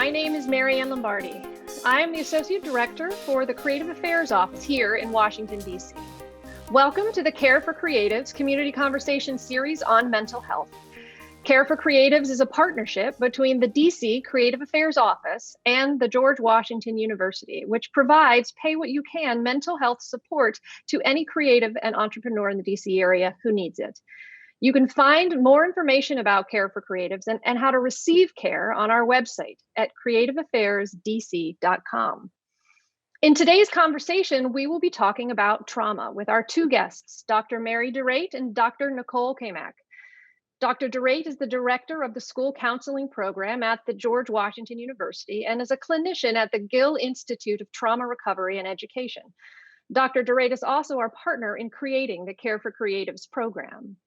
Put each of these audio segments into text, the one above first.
My name is Maryann Lombardi. I am the Associate Director for the Creative Affairs Office here in Washington, D.C. Welcome to the Care for Creatives Community Conversation Series on mental health. Care for Creatives is a partnership between the D.C. Creative Affairs Office and the George Washington University, which provides pay-what-you-can mental health support to any creative and entrepreneur in the D.C. area who needs it. You can find more information about Care for Creatives and how to receive care on our website at creativeaffairsdc.com. In today's conversation, we will be talking about trauma with our two guests, Dr. Mary DeRaedt and Dr. Nicole Cammack. Dr. DeRaedt is the director of the school counseling program at the George Washington University and is a clinician at the Gill Institute of Trauma Recovery and Education. Dr. DeRaedt is also our partner in creating the Care for Creatives program.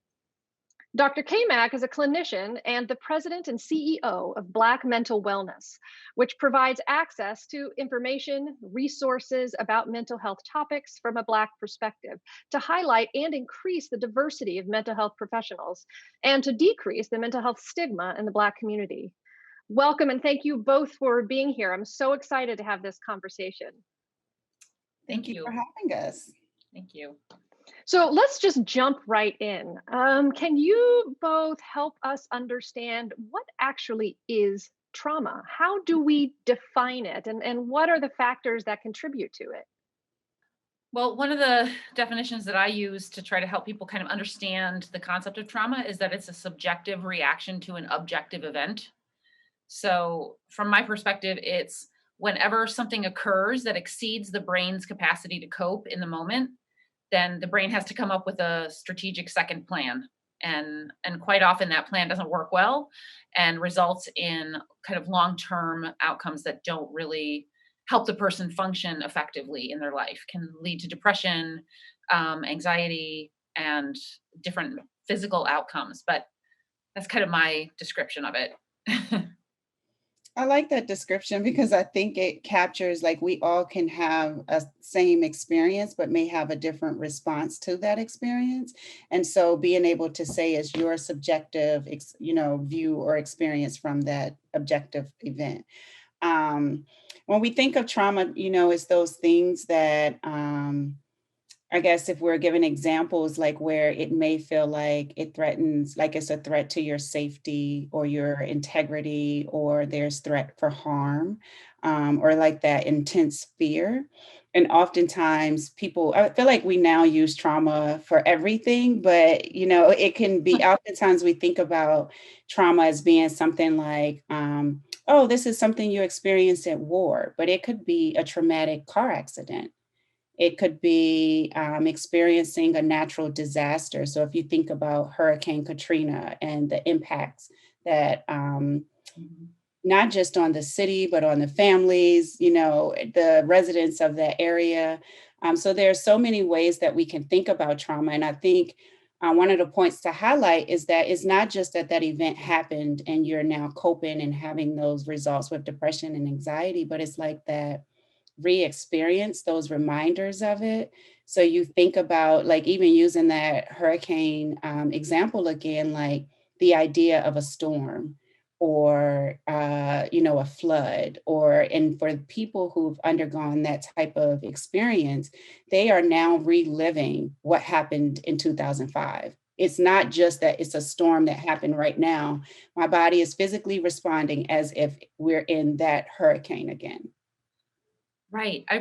Dr. Cammack is a clinician and the president and CEO of Black Mental Wellness, which provides access to information, resources about mental health topics from a Black perspective to highlight and increase the diversity of mental health professionals and to decrease the mental health stigma in the Black community. Welcome and thank you both for being here. I'm so excited to have this conversation. Thank you for having us. Thank you. So let's just jump right in. Can you both help us understand what actually is trauma? How do we define it? And what are the factors that contribute to it? Well, one of the definitions that I use to try to help people kind of understand the concept of trauma is that it's a subjective reaction to an objective event. So from my perspective, it's whenever something occurs that exceeds the brain's capacity to cope in the moment, then the brain has to come up with a strategic second plan. And quite often that plan doesn't work well and results in kind of long-term outcomes that don't really help the person function effectively in their life, can lead to depression, anxiety, and different physical outcomes. But that's kind of my description of it. I like that description because I think it captures, like, we all can have a same experience, but may have a different response to that experience. And so being able to say is your subjective, view or experience from that objective event. When we think of trauma, it's those things that, I guess if we're given examples like where it may feel like it threatens, like it's a threat to your safety or your integrity, or there's threat for harm, or like that intense fear. And oftentimes I feel like we now use trauma for everything, but it can be, oftentimes we think about trauma as being something like, oh, this is something you experienced at war, but it could be a traumatic car accident. It could be experiencing a natural disaster. So if you think about Hurricane Katrina and the impacts that not just on the city, but on the families, the residents of that area. So there are so many ways that we can think about trauma. And I think one of the points to highlight is that it's not just that event happened and you're now coping and having those results with depression and anxiety, but it's like that re-experience, those reminders of it. So you think about, like, even using that hurricane example again, like the idea of a storm or, a flood, and for people who've undergone that type of experience, they are now reliving what happened in 2005. It's not just that it's a storm that happened right now. My body is physically responding as if we're in that hurricane again. Right. I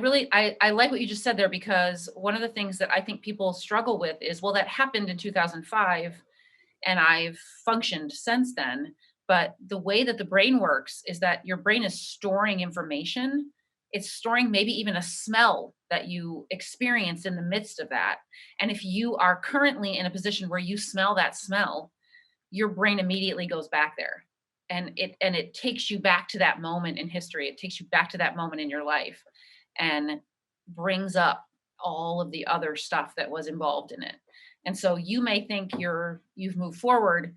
like what you just said there, because one of the things that I think people struggle with is, well, that happened in 2005 and I've functioned since then. But the way that the brain works is that your brain is storing information. It's storing maybe even a smell that you experienced in the midst of that. And if you are currently in a position where you smell that smell, your brain immediately goes back there. And it takes you back to that moment in history. It takes you back to that moment in your life and brings up all of the other stuff that was involved in it. And so you may think you've moved forward,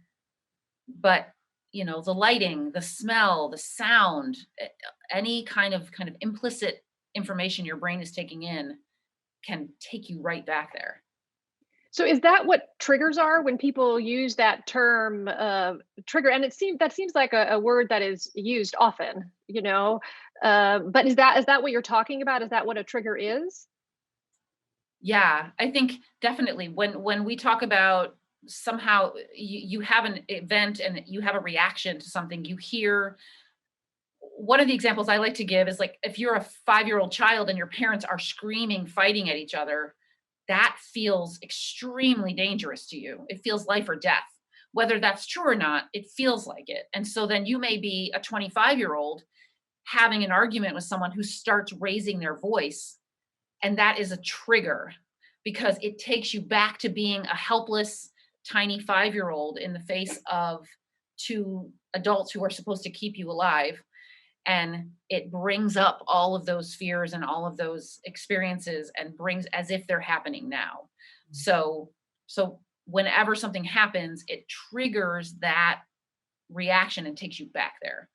but the lighting, the smell, the sound, any kind of implicit information your brain is taking in can take you right back there. So is that what triggers are when people use that term trigger? And that seems like a word that is used often, you know. But is that what you're talking about? Is that what a trigger is? Yeah, I think definitely when we talk about somehow you have an event and you have a reaction to something, you hear. One of the examples I like to give is like if you're a 5-year-old child and your parents are screaming, fighting at each other, that feels extremely dangerous to you. It feels life or death. Whether that's true or not, it feels like it. And so then you may be a 25-year-old having an argument with someone who starts raising their voice, and that is a trigger because it takes you back to being a helpless, tiny 5-year-old in the face of two adults who are supposed to keep you alive. And it brings up all of those fears and all of those experiences and brings as if they're happening now. So whenever something happens, it triggers that reaction and takes you back there.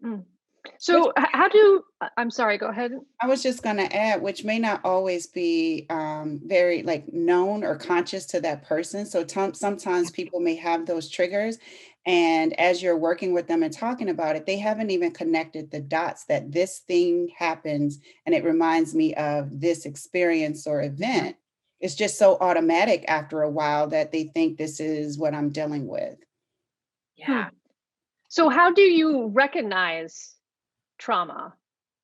Mm. Which So how do I'm sorry, go ahead. I was just going to add, which may not always be very like known or conscious to that person. So sometimes people may have those triggers, and as you're working with them and talking about it, they haven't even connected the dots that this thing happens, and it reminds me of this experience or event. It's just so automatic after a while that they think this is what I'm dealing with. Hmm. Yeah. So how do you recognize trauma?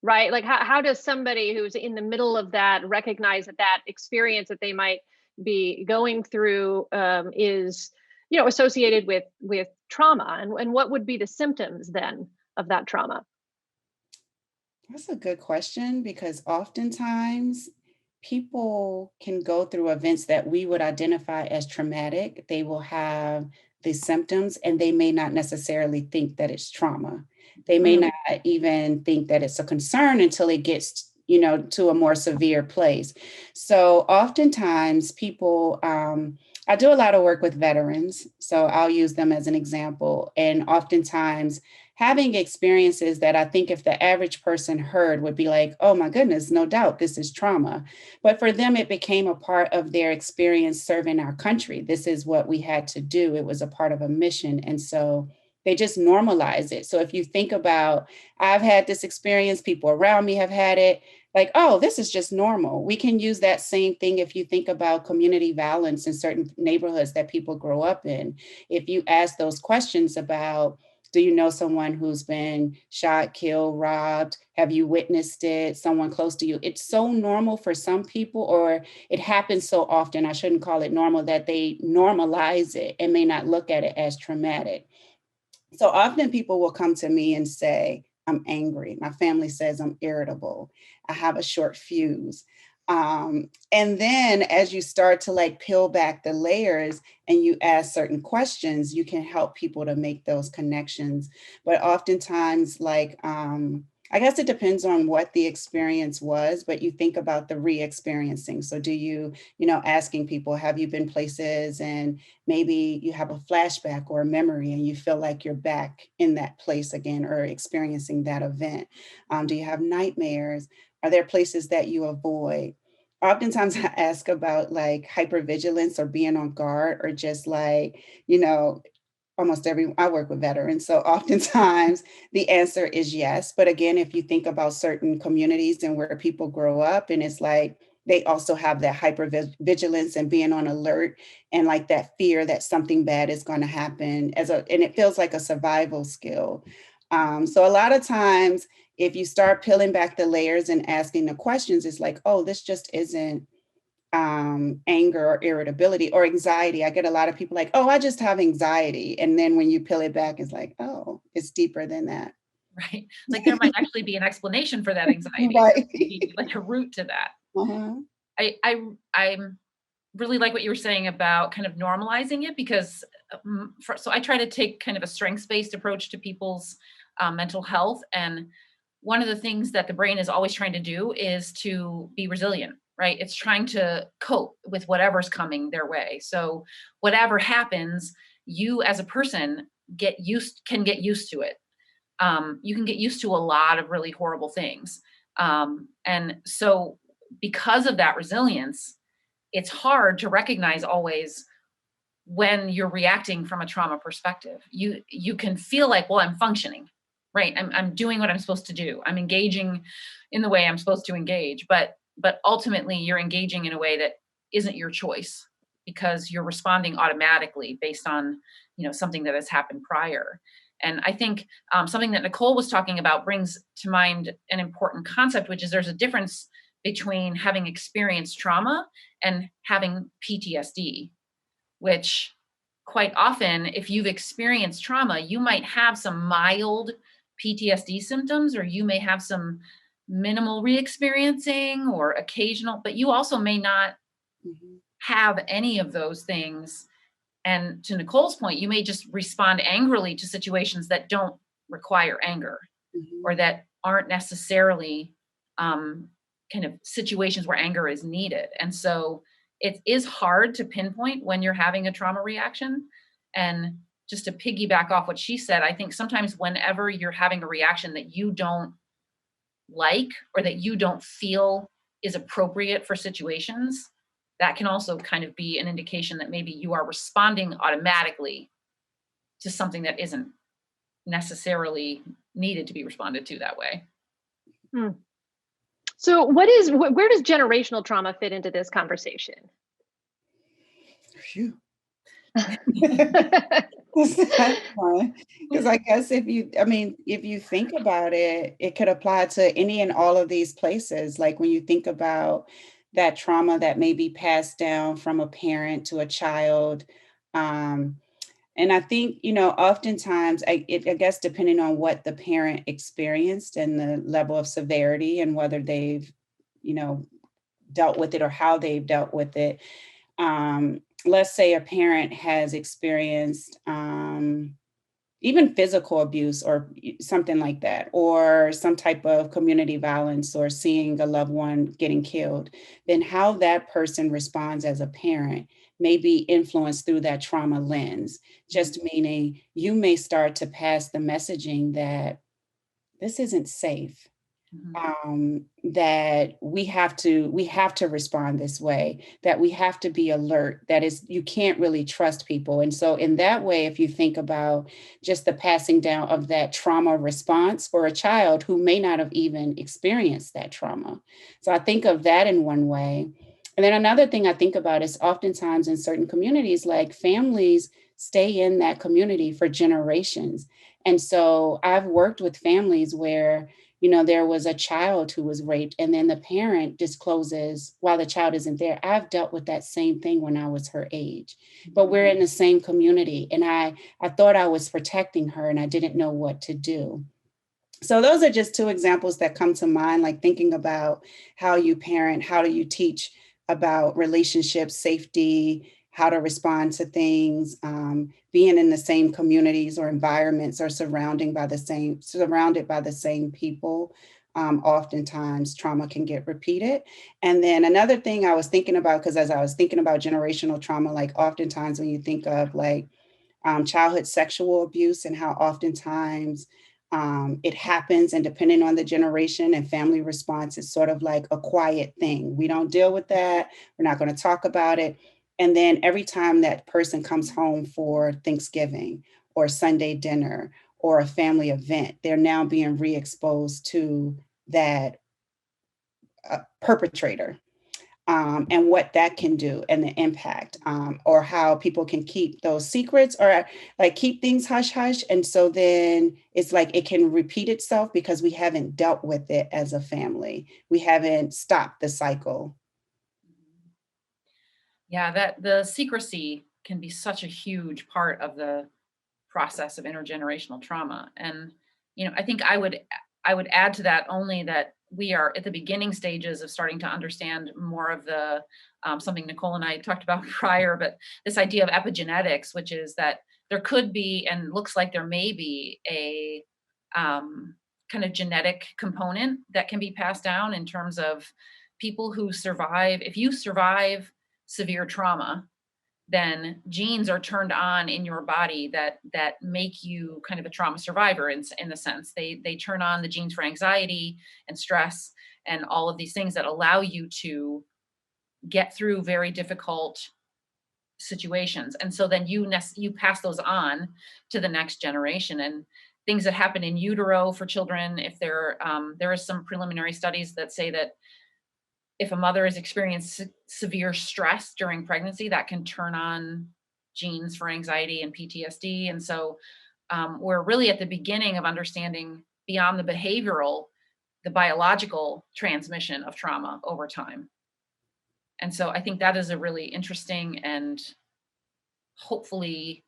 Right? Like how does somebody who's in the middle of that recognize that that experience that they might be going through is, associated with trauma, and what would be the symptoms then of that trauma? That's a good question because oftentimes people can go through events that we would identify as traumatic. They will have the symptoms and they may not necessarily think that it's trauma. They may Mm. not even think that it's a concern until it gets, to a more severe place. So oftentimes people, I do a lot of work with veterans, so I'll use them as an example. And oftentimes having experiences that I think if the average person heard would be like, oh my goodness, no doubt this is trauma. But for them, it became a part of their experience serving our country. This is what we had to do. It was a part of a mission. And so they just normalize it. So if you think about, I've had this experience, people around me have had it, like, oh, this is just normal. We can use that same thing if you think about community violence in certain neighborhoods that people grow up in. If you ask those questions about, do you know someone who's been shot, killed, robbed? Have you witnessed it? Someone close to you? It's so normal for some people, or it happens so often, I shouldn't call it normal, that they normalize it and may not look at it as traumatic. So often people will come to me and say, I'm angry. My family says I'm irritable. I have a short fuse. And then as you start to like peel back the layers and you ask certain questions, you can help people to make those connections. But oftentimes, I guess it depends on what the experience was, but you think about the re-experiencing. So do you, asking people, have you been places and maybe you have a flashback or a memory and you feel like you're back in that place again or experiencing that event? Do you have nightmares? Are there places that you avoid? Oftentimes I ask about like hypervigilance or being on guard or just like, I work with veterans. So oftentimes the answer is yes. But again, if you think about certain communities and where people grow up, and it's like they also have that hypervigilance and being on alert and like that fear that something bad is going to happen and it feels like a survival skill. So a lot of times, if you start peeling back the layers and asking the questions, it's like, oh, this just isn't anger or irritability or anxiety. I get a lot of people like, oh, I just have anxiety. And then when you peel it back, it's like, oh, it's deeper than that. Right. Like there might actually be an explanation for that anxiety. Right. Maybe like a root to that. Uh-huh. I really like what you were saying about kind of normalizing it because so I try to take kind of a strengths-based approach to people's mental health. And one of the things that the brain is always trying to do is to be resilient, right? It's trying to cope with whatever's coming their way. So whatever happens, you as a person can get used to it. You can get used to a lot of really horrible things. And so because of that resilience, it's hard to recognize always when you're reacting from a trauma perspective. You can feel like, well, I'm functioning, right? I'm doing what I'm supposed to do. I'm engaging in the way I'm supposed to engage, but ultimately you're engaging in a way that isn't your choice because you're responding automatically based on, something that has happened prior. And I think something that Nicole was talking about brings to mind an important concept, which is there's a difference between having experienced trauma and having PTSD, which quite often, if you've experienced trauma, you might have some mild PTSD symptoms, or you may have some minimal re-experiencing or occasional, but you also may not have any of those things. And to Nicole's point, you may just respond angrily to situations that don't require anger, or that aren't necessarily kind of situations where anger is needed. And so it is hard to pinpoint when you're having a trauma reaction. And just to piggyback off what she said, I think sometimes whenever you're having a reaction that you don't like or that you don't feel is appropriate for situations, that can also kind of be an indication that maybe you are responding automatically to something that isn't necessarily needed to be responded to that way. So where does generational trauma fit into this conversation? Phew. That's fun. Because I guess if you think about it, it could apply to any and all of these places. Like when you think about that trauma that may be passed down from a parent to a child. And I think, oftentimes, I guess, depending on what the parent experienced and the level of severity and whether they've, dealt with it or how they've dealt with it. Let's say a parent has experienced even physical abuse or something like that, or some type of community violence, or seeing a loved one getting killed, then how that person responds as a parent may be influenced through that trauma lens. Just meaning you may start to pass the messaging that this isn't safe. That we have to respond this way, that we have to be alert, that is, you can't really trust people. And so in that way, if you think about just the passing down of that trauma response for a child who may not have even experienced that trauma. So I think of that in one way. And then another thing I think about is oftentimes in certain communities, like families stay in that community for generations. And so I've worked with families where there was a child who was raped, and then the parent discloses while the child isn't there. I've dealt with that same thing when I was her age, but we're in the same community. And I thought I was protecting her, and I didn't know what to do. So those are just two examples that come to mind, like thinking about how you parent, how do you teach about relationships, safety, how to respond to things, being in the same communities or environments, or surrounded by the same people. Oftentimes trauma can get repeated. And then another thing I was thinking about, because as I was thinking about generational trauma, like oftentimes when you think of like childhood sexual abuse and how oftentimes it happens, and depending on the generation and family response, it's sort of like a quiet thing. We don't deal with that. We're not going to talk about it. And then every time that person comes home for Thanksgiving or Sunday dinner or a family event, they're now being re-exposed to that perpetrator, and what that can do and the impact, or how people can keep those secrets, or like keep things hush hush. And so then it's like it can repeat itself because we haven't dealt with it as a family. We haven't stopped the cycle. Yeah, that the secrecy can be such a huge part of the process of intergenerational trauma. And, I think I would add to that only that we are at the beginning stages of starting to understand more of the something Nicole and I talked about prior, but this idea of epigenetics, which is that there could be, and looks like there may be, a kind of genetic component that can be passed down in terms of people who survive. If you survive severe trauma, then genes are turned on in your body that make you kind of a trauma survivor in the sense they turn on the genes for anxiety and stress and all of these things that allow you to get through very difficult situations. And so then you pass those on to the next generation. And things that happen in utero for children, if there is some preliminary studies that say that if a mother has experienced severe stress during pregnancy, that can turn on genes for anxiety and PTSD. And so we're really at the beginning of understanding beyond the behavioral, the biological transmission of trauma over time. And so I think that is a really interesting and hopefully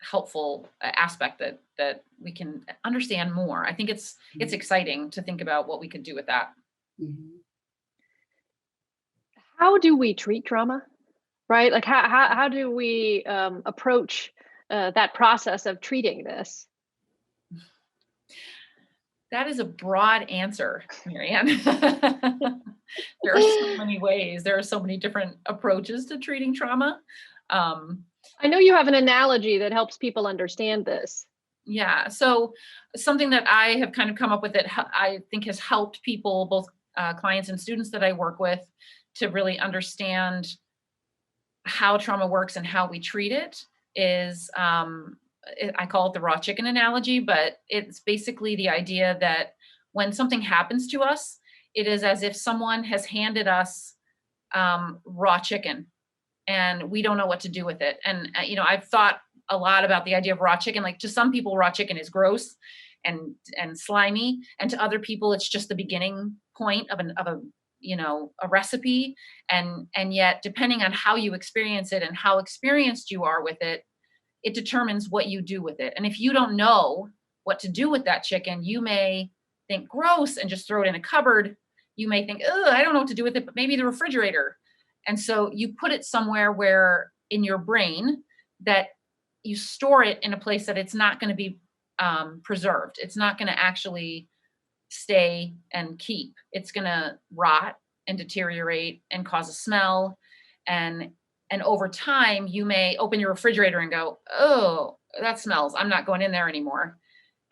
helpful aspect that we can understand more. I think it's exciting to think about what we could do with that. Mhm. How do we treat trauma, right? Like how do we approach that process of treating this? That is a broad answer, Maryann. There are so many ways. There are so many different approaches to treating trauma. I know you have an analogy that helps people understand this. Yeah. So something that I have kind of come up with that I think has helped people, both clients and students that I work with, to really understand how trauma works and how we treat it is, I call it the raw chicken analogy, but it's basically the idea that when something happens to us, it is as if someone has handed us raw chicken and we don't know what to do with it. And, I've thought a lot about the idea of raw chicken. Like, to some people, raw chicken is gross and slimy. And to other people, it's just the beginning point of a recipe. And yet, depending on how you experience it and how experienced you are with it, it determines what you do with it. And if you don't know what to do with that chicken, you may think gross and just throw it in a cupboard. You may think, oh, I don't know what to do with it, but maybe the refrigerator. And so you put it somewhere where in your brain that you store it in a place that it's not going to be preserved. It's not going to actually stay and keep. It's going to rot and deteriorate and cause a smell. And over time, you may open your refrigerator and go, oh, that smells. I'm not going in there anymore.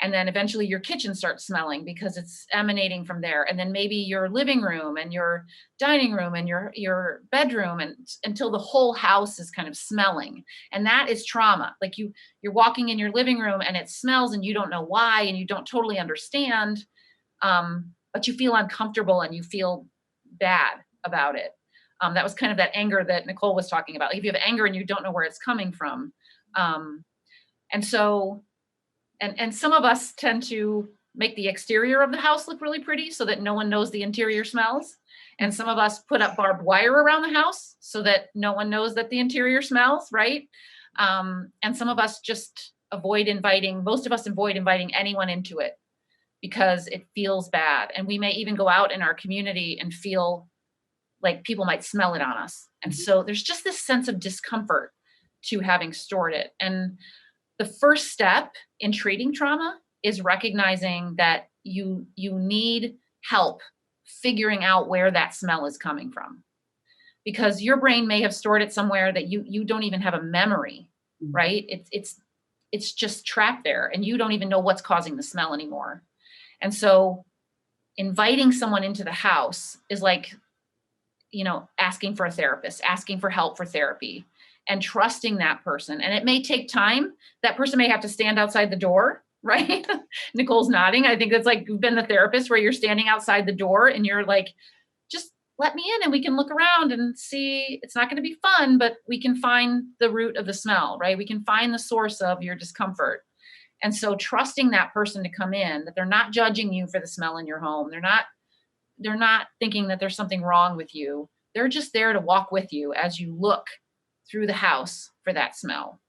And then eventually your kitchen starts smelling because it's emanating from there. And then maybe your living room and your dining room and your bedroom, and until the whole house is kind of smelling. And that is trauma. Like you're walking in your living room and it smells and you don't know why and you don't totally understand, but you feel uncomfortable and you feel bad about it. That was kind of that anger that Nicole was talking about. Like, if you have anger and you don't know where it's coming from. And so, and some of us tend to make the exterior of the house look really pretty so that no one knows the interior smells. And some of us put up barbed wire around the house so that no one knows that the interior smells, right? And some of us just most of us avoid inviting anyone into it because it feels bad. And we may even go out in our community and feel like people might smell it on us. And so there's just this sense of discomfort to having stored it. And the first step in treating trauma is recognizing that you need help figuring out where that smell is coming from. Because your brain may have stored it somewhere that you don't even have a memory, right? It's just trapped there and you don't even know what's causing the smell anymore. And so inviting someone into the house is like, asking for a therapist, asking for help for therapy, and trusting that person. And it may take time. That person may have to stand outside the door, right? Nicole's nodding. I think that's like, you've been the therapist where you're standing outside the door and you're like, just let me in and we can look around and see. It's not going to be fun, but we can find the root of the smell, right? We can find the source of your discomfort. And so trusting that person to come in, that they're not judging you for the smell in your home. They're not thinking that there's something wrong with you. They're just there to walk with you as you look through the house for that smell.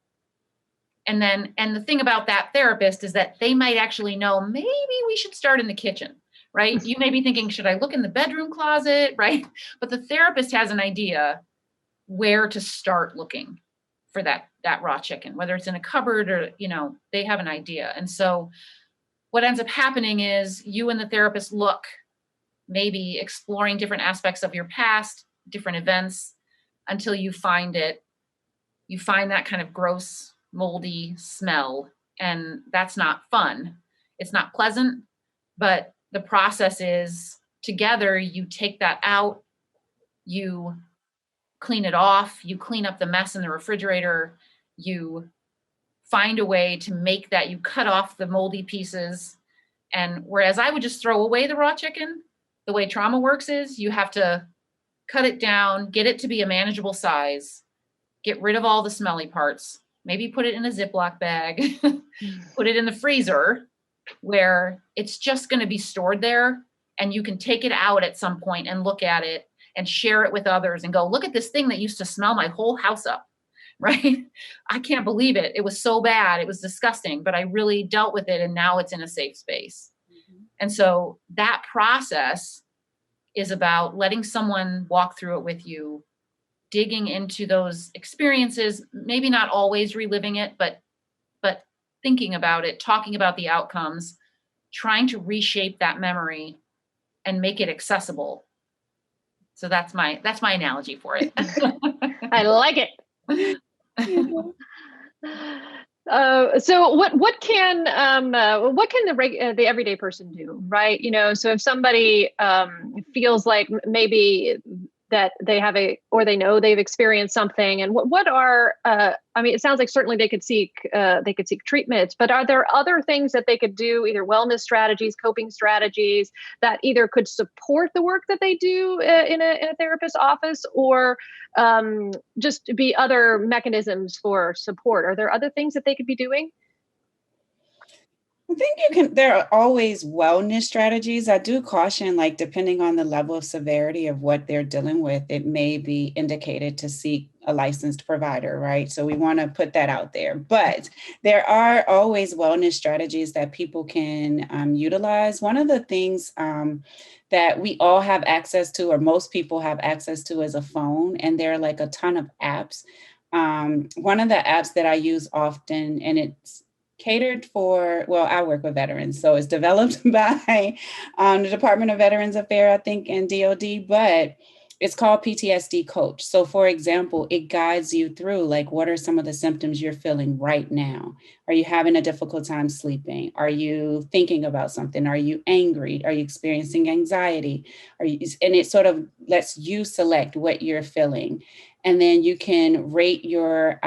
And the thing about that therapist is that they might actually know, maybe we should start in the kitchen, right? You may be thinking, should I look in the bedroom closet, right? But the therapist has an idea where to start looking for that raw chicken, whether it's in a cupboard or, they have an idea. And so what ends up happening is you and the therapist look, maybe exploring different aspects of your past, different events, until you find it. You find that kind of gross, moldy smell, and that's not fun. It's not pleasant, but the process is together, you take that out, you clean it off, you clean up the mess in the refrigerator, you find a way to make that, you cut off the moldy pieces. And whereas I would just throw away the raw chicken, the way trauma works is you have to cut it down, get it to be a manageable size, get rid of all the smelly parts, maybe put it in a Ziploc bag, put it in the freezer where it's just going to be stored there. And you can take it out at some point and look at it and share it with others and go, look at this thing that used to smell my whole house up, right? I can't believe it. It was so bad. It was disgusting, but I really dealt with it. And now it's in a safe space. Mm-hmm. And so that process is about letting someone walk through it with you, digging into those experiences, maybe not always reliving it, but thinking about it, talking about the outcomes, trying to reshape that memory and make it accessible. So that's my analogy for it. I like it. So what can the everyday person do, right? So if somebody feels like maybe that they have they know they've experienced something, and what are it sounds like certainly they could seek treatments, but are there other things that they could do, either wellness strategies, coping strategies, that either could support the work that they do in a therapist's office, or just be other mechanisms for support? Are there other things that they could be doing? I think there are always wellness strategies. I do caution, like, depending on the level of severity of what they're dealing with, it may be indicated to seek a licensed provider, right? So we want to put that out there. But there are always wellness strategies that people can utilize. One of the things that we all have access to, or most people have access to, is a phone. And there are like a ton of apps. One of the apps that I use often, and it's catered for, I work with veterans, so it's developed by the Department of Veterans Affairs, I think, and DOD, but it's called PTSD Coach. So for example, it guides you through, like, what are some of the symptoms you're feeling right now? Are you having a difficult time sleeping? Are you thinking about something? Are you angry? Are you experiencing anxiety? And it sort of lets you select what you're feeling. And then you can rate your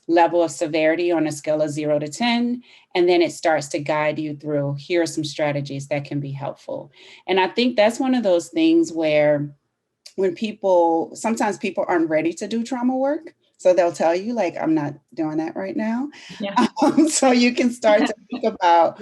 level of severity on a scale of 0 to 10. And then it starts to guide you through, here are some strategies that can be helpful. And I think that's one of those things where sometimes people aren't ready to do trauma work. So they'll tell you, like, I'm not doing that right now. Yeah. So you can start to think about,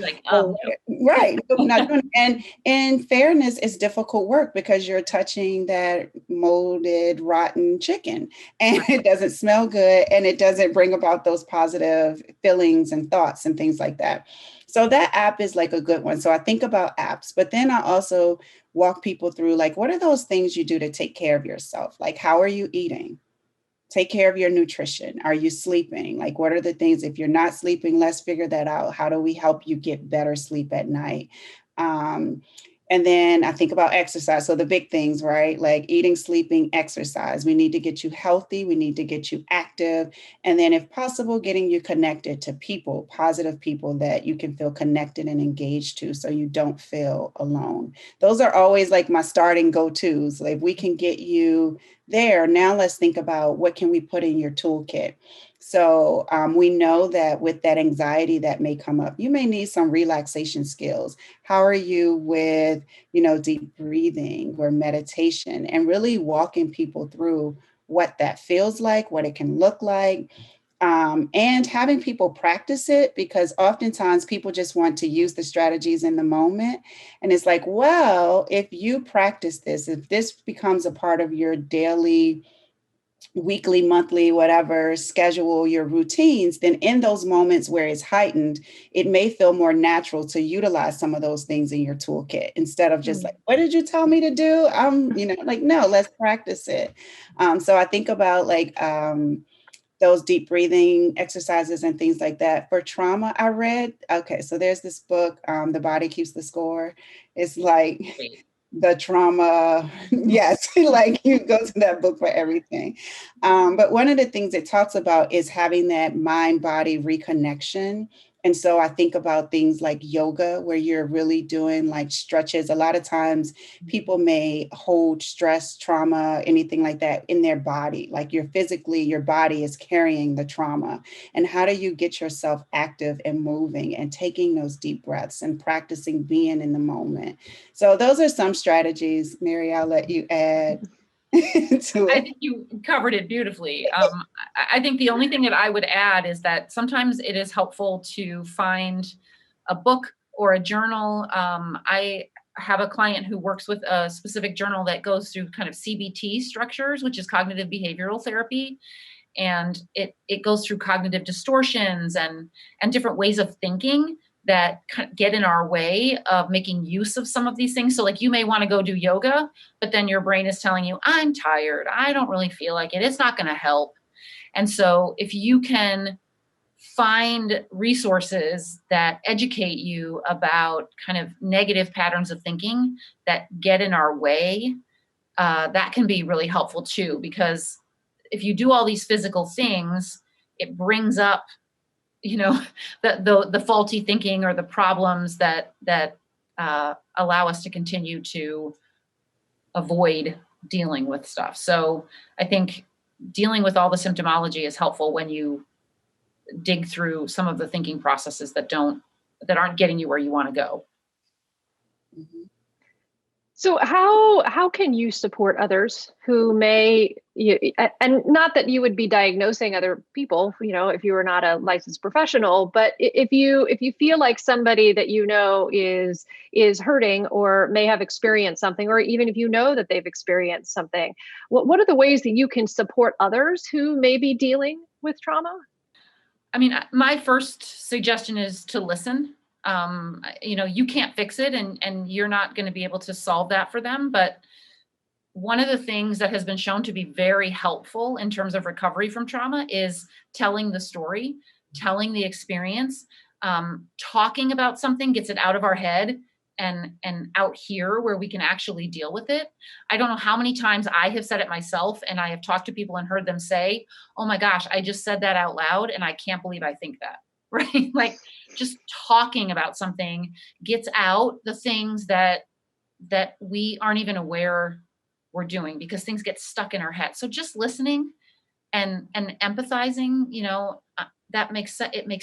right, not doing it. And in fairness, it's difficult work because you're touching that molded, rotten chicken, and it doesn't smell good, and it doesn't bring about those positive feelings and thoughts and things like that. So that app is like a good one. So I think about apps, but then I also walk people through, like, what are those things you do to take care of yourself? Like, how are you eating? Take care of your nutrition. Are you sleeping? Like, what are the things? If you're not sleeping, let's figure that out. How do we help you get better sleep at night? And then I think about exercise. So the big things, right? Like eating, sleeping, exercise. We need to get you healthy. We need to get you active. And then if possible, getting you connected to people, positive people that you can feel connected and engaged to, so you don't feel alone. Those are always like my starting go-tos. Like, we can get you there. Now let's think about, what can we put in your toolkit? So we know that with that anxiety that may come up, you may need some relaxation skills. How are you with, deep breathing or meditation, and really walking people through what that feels like, what it can look like, and having people practice it, because oftentimes people just want to use the strategies in the moment. And it's like, well, if you practice this, if this becomes a part of your daily, weekly, monthly, whatever schedule, your routines, then in those moments where it's heightened, it may feel more natural to utilize some of those things in your toolkit, instead of just like, what did you tell me to do? No, let's practice it. So I think about those deep breathing exercises and things like that. For trauma, I read, so there's this book, The Body Keeps the Score. It's like the trauma, yes, like you go to that book for everything. But one of the things it talks about is having that mind-body reconnection And so I think about things like yoga, where you're really doing like stretches. A lot of times people may hold stress, trauma, anything like that in their body. Like you're physically, your body is carrying the trauma. And how do you get yourself active and moving and taking those deep breaths and practicing being in the moment? So those are some strategies. Mary, I'll let you add to I it. think you covered it beautifully. I think the only thing that I would add is that sometimes it is helpful to find a book or a journal. I have a client who works with a specific journal that goes through kind of CBT structures, which is cognitive behavioral therapy. And it goes through cognitive distortions and different ways of thinking that get in our way of making use of some of these things. So like you may want to go do yoga, but then your brain is telling you, I'm tired. I don't really feel like it. It's not going to help. And so if you can find resources that educate you about kind of negative patterns of thinking that get in our way, that can be really helpful too, because if you do all these physical things, it brings up, the faulty thinking or the problems that allow us to continue to avoid dealing with stuff. So I think dealing with all the symptomology is helpful when you dig through some of the thinking processes that aren't getting you where you want to go. Mhm. So how can you support others who and not that you would be diagnosing other people, if you were not a licensed professional, but if you feel like somebody that is hurting or may have experienced something, or even if you know that they've experienced something, what are the ways that you can support others who may be dealing with trauma? I mean, my first suggestion is to listen. You can't fix it and you're not going to be able to solve that for them. But one of the things that has been shown to be very helpful in terms of recovery from trauma is telling the story, telling the experience, talking about something gets it out of our head and out here where we can actually deal with it. I don't know how many times I have said it myself and I have talked to people and heard them say, oh my gosh, I just said that out loud and I can't believe I think that, right? Like just talking about something gets out the things that we aren't even aware we're doing because things get stuck in our head. So just listening and empathizing, that makes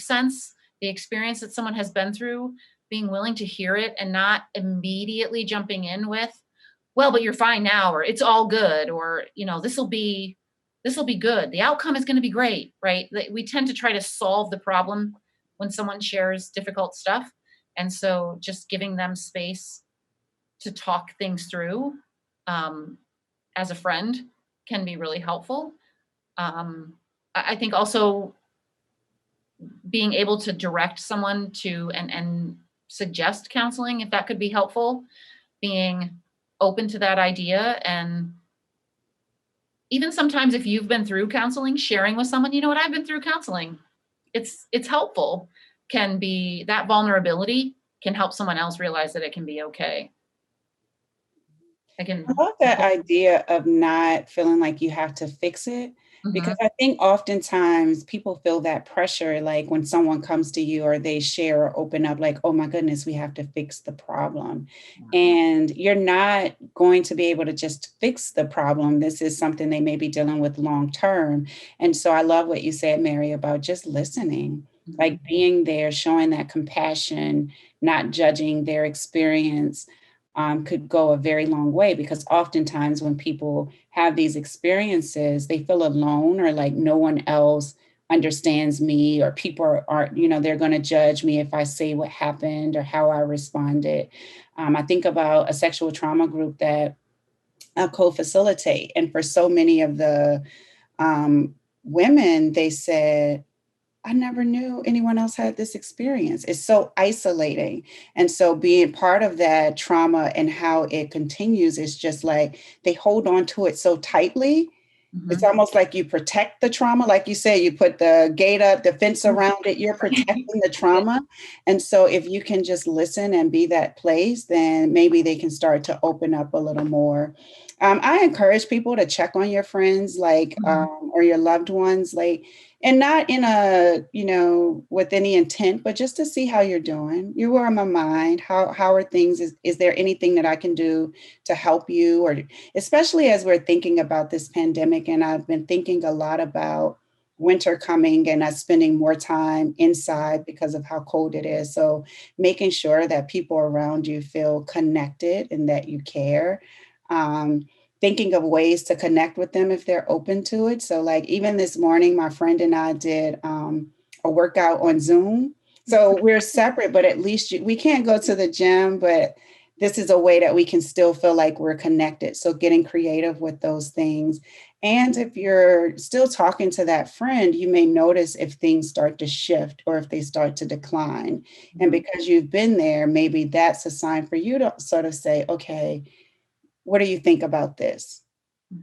sense. The experience that someone has been through, being willing to hear it and not immediately jumping in with, well, but you're fine now, or it's all good, or, this will be good. The outcome is going to be great, right? We tend to try to solve the problem when someone shares difficult stuff. And so just giving them space to talk things through as a friend can be really helpful. I think also being able to direct someone to and suggest counseling, if that could be helpful, being open to that idea. And even sometimes if you've been through counseling, sharing with someone, what, I've been through counseling. It's helpful. That vulnerability can help someone else realize that it can be okay. I love that idea of not feeling like you have to fix it, because I think oftentimes people feel that pressure, like when someone comes to you or they share or open up, like, oh my goodness, we have to fix the problem. And you're not going to be able to just fix the problem. This is something they may be dealing with long term. And so I love what you said, Mary, about just listening, like being there, showing that compassion, not judging their experience. Could go a very long way, because oftentimes when people have these experiences, they feel alone or like no one else understands me, or people aren't, they're going to judge me if I say what happened or how I responded. I think about a sexual trauma group that I co-facilitate. And for so many of the women, they said, I never knew anyone else had this experience. It's so isolating. And so being part of that trauma and how it continues is just like they hold on to it so tightly. It's almost like you protect the trauma. Like you say, you put the gate up, the fence around it, you're protecting the trauma. And so if you can just listen and be that place, then maybe they can start to open up a little more. I encourage people to check on your friends, like, or your loved ones, like, and not in a, with any intent, but just to see how you're doing. You were on my mind. How are things? Is there anything that I can do to help you? Or especially as we're thinking about this pandemic, and I've been thinking a lot about winter coming and us spending more time inside because of how cold it is. So making sure that people around you feel connected and that you care. Thinking of ways to connect with them if they're open to it. So like even this morning, my friend and I did a workout on Zoom. So we're separate, but at least we can't go to the gym, but this is a way that we can still feel like we're connected. So getting creative with those things. And if you're still talking to that friend, you may notice if things start to shift or if they start to decline. And because you've been there, maybe that's a sign for you to sort of say, okay, what do you think about this?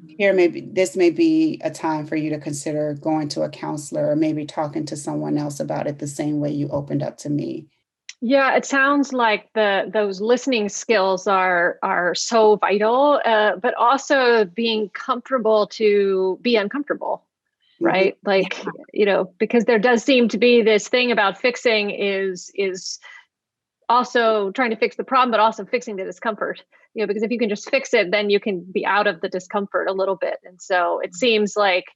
Here, maybe this may be a time for you to consider going to a counselor or maybe talking to someone else about it the same way you opened up to me. Yeah, it sounds like those listening skills are so vital, but also being comfortable to be uncomfortable, right? Like, because there does seem to be this thing about fixing is also trying to fix the problem, but also fixing the discomfort, because if you can just fix it, then you can be out of the discomfort a little bit. And so it seems like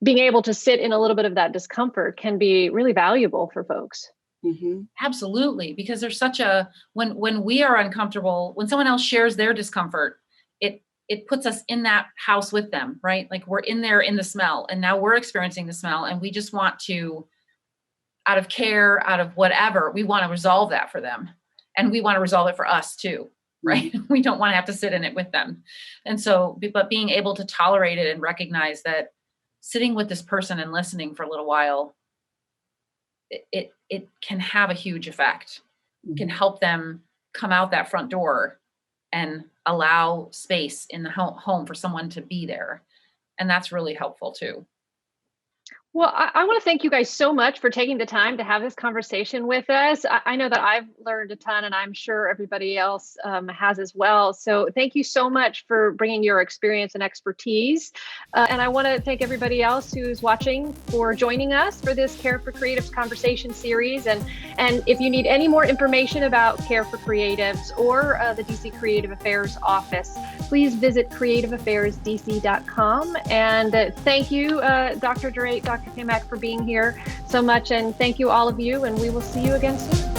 being able to sit in a little bit of that discomfort can be really valuable for folks. Absolutely. Because there's such when we are uncomfortable, when someone else shares their discomfort, it puts us in that house with them, right? Like we're in there in the smell, and now we're experiencing the smell, and we just want to, out of care, out of whatever, we want to resolve that for them. And we want to resolve it for us too, right? We don't want to have to sit in it with them. And so, but being able to tolerate it and recognize that sitting with this person and listening for a little while, it can have a huge effect. It can help them come out that front door and allow space in the home for someone to be there. And that's really helpful too. Well, I want to thank you guys so much for taking the time to have this conversation with us. I know that I've learned a ton, and I'm sure everybody else has as well. So thank you so much for bringing your experience and expertise. And I want to thank everybody else who's watching for joining us for this Care for Creatives conversation series. And if you need any more information about Care for Creatives or the DC Creative Affairs office, please visit creativeaffairsdc.com. And thank you, Dr. DeRaedt, Dr. Cammack, for being here so much. And thank you, all of you. And we will see you again soon.